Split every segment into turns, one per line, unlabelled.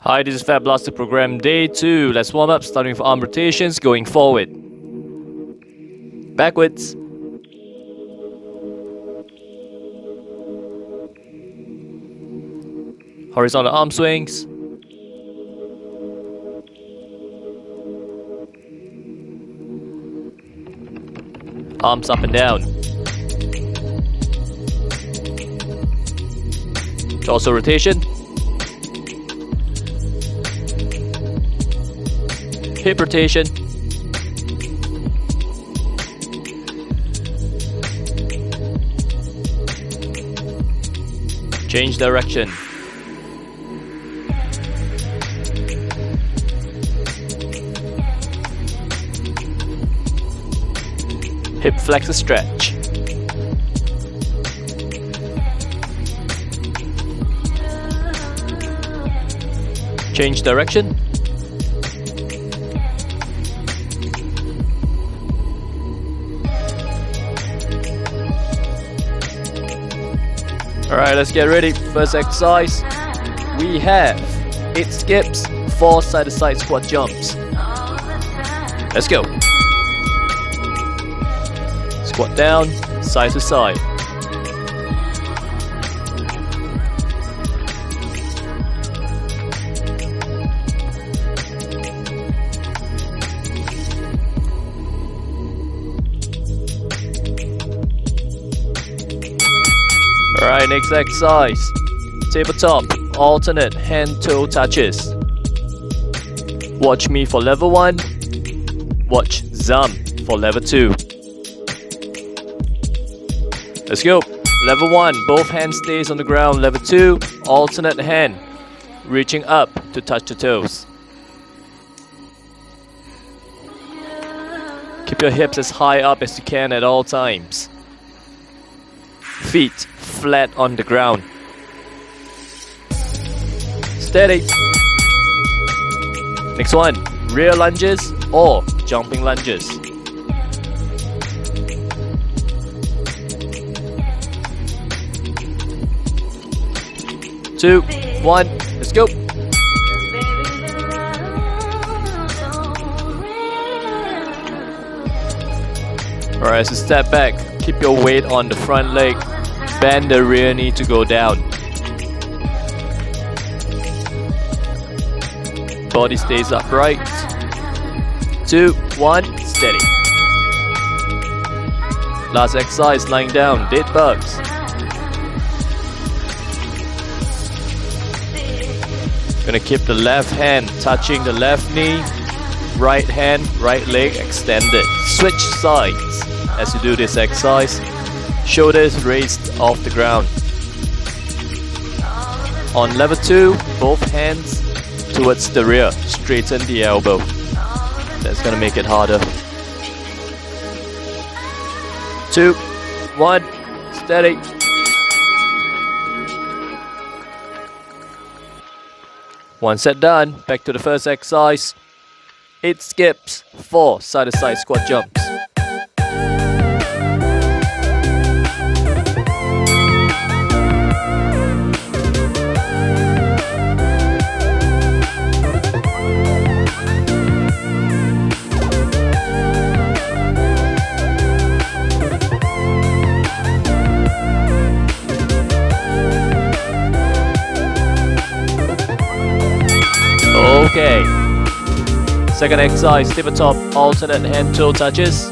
Hi, this is Fat Blaster Program Day 2. Let's warm up, starting with arm rotations, going forward. Backwards. Horizontal arm swings. Arms up and down. Torso rotation. Hip rotation. Change direction. Hip flexor stretch. Change direction. Alright, let's get ready. First exercise, we have 8 skips, 4 side-to-side squat jumps. Let's go. Squat down, side to side. Alright, next exercise. Tabletop, alternate hand-toe touches. Watch me for level 1. Watch Zam for level 2. Let's go. Level 1, both hands stays on the ground. Level 2, alternate hand, reaching up to touch the toes. Keep your hips as high up as you can at all times. Feet flat on the ground. Steady. Next one, rear lunges or jumping lunges. Two, one, let's go. Alright, so step back. Keep your weight on the front leg. Bend the rear knee to go down. Body stays upright. 2, 1, steady. Last exercise, lying down, Deadbugs. Gonna keep the left hand touching the left knee, right hand, right leg extended. Switch sides as you do this exercise. Shoulders raised off the ground. On level 2, both hands towards the rear. Straighten the elbow. That's gonna make it harder. 2, 1, steady. One set done, back to the first exercise. 8 skips, 4 side-to-side squat jumps. Okay. Second exercise, tabletop, alternate hand-toe touches.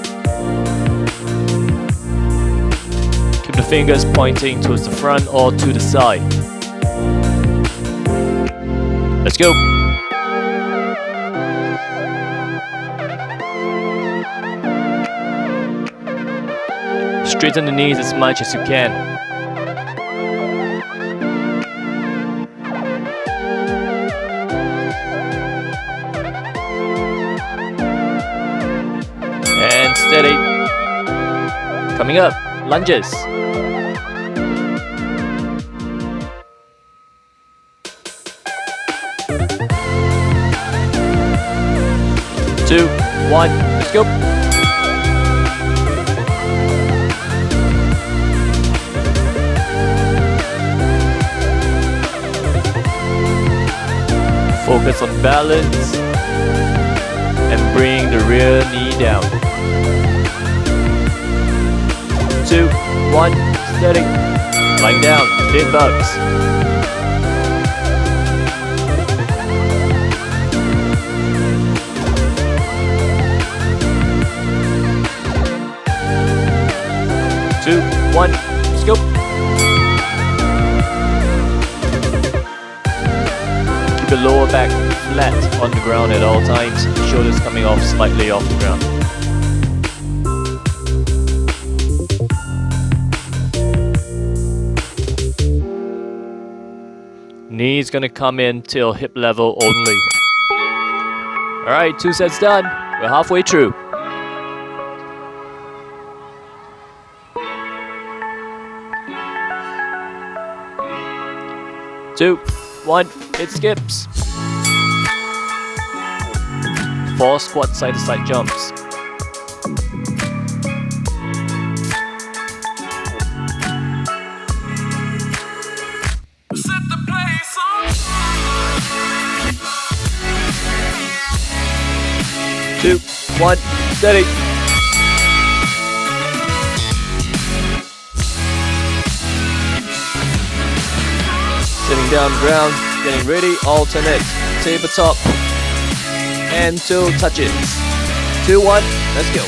Keep the fingers pointing towards the front or to the side. Let's go. Straighten the knees as much as you can. Steady. Coming up, lunges. Two, one, let's go. Focus on balance and bring the rear knee down. 2, 1, steady. Lying down, Deadbugs. Two, one, let's go. Keep the lower back flat on the ground at all times. Shoulders coming off slightly off the ground. Knees gonna come in till hip level only. Alright, 2 sets done. We're halfway through. Two, one, it skips. 4 squat side to side jumps.
Set the place on fire.
2, 1, steady. Sitting down ground, getting ready, alternate, tabletop, and 2 touches. 2, 1, let's go.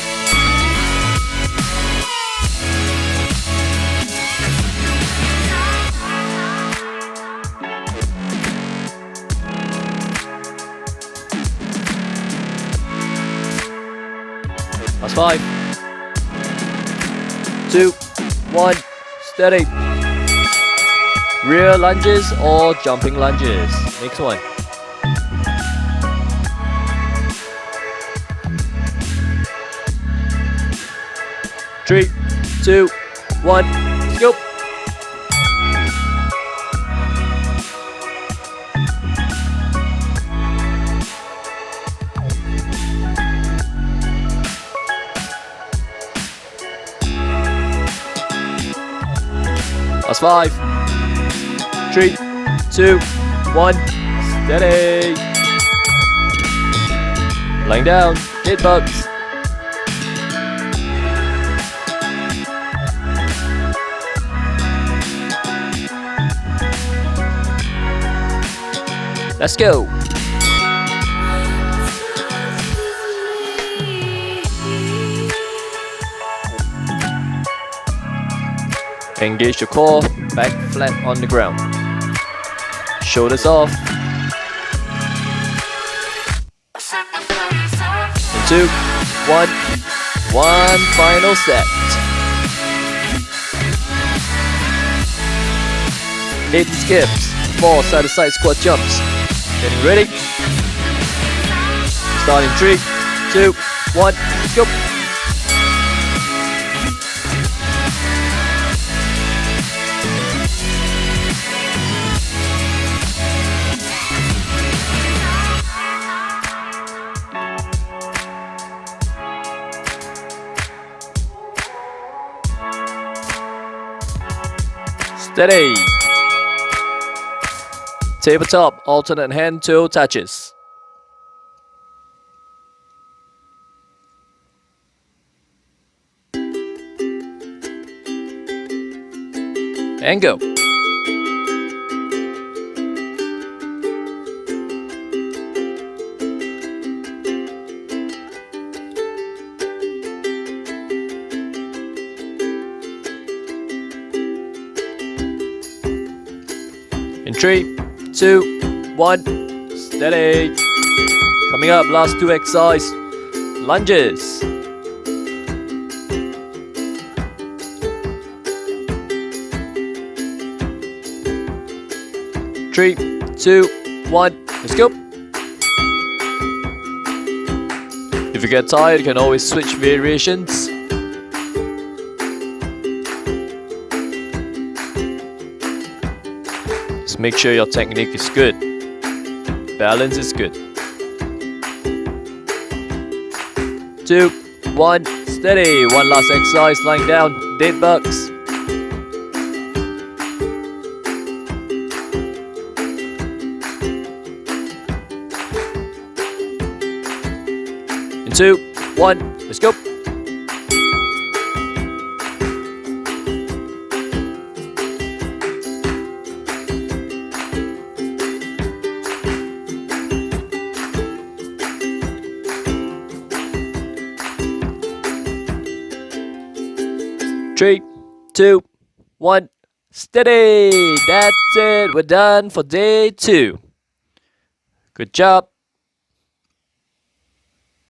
Last 5. 2, 1, steady. Rear lunges or jumping lunges. Next one. Three, 2, 1, let's go. Last 5. 3, 2, 1, steady. Lying down, Deadbugs. Let's go. Engage your core, back flat on the ground. Shoulders off. And 2, 1, 1 final set. 8 skips, 4 side to side squat jumps. Getting ready. Starting 3, 2, 1, let's go. Steady. Tabletop, alternate hand, 2 touches. And go. In 3, 2, 1, steady. Coming up, last 2 exercise, lunges. Three, 2, 1, let's go. If you get tired, you can always switch variations. Just make sure your technique is good. Balance is good. 2, 1, steady. One last exercise, lying down, Deadbugs. In 2, 1, let's go. Three, 2, 1, steady. That's it. We're done for day 2. Good job.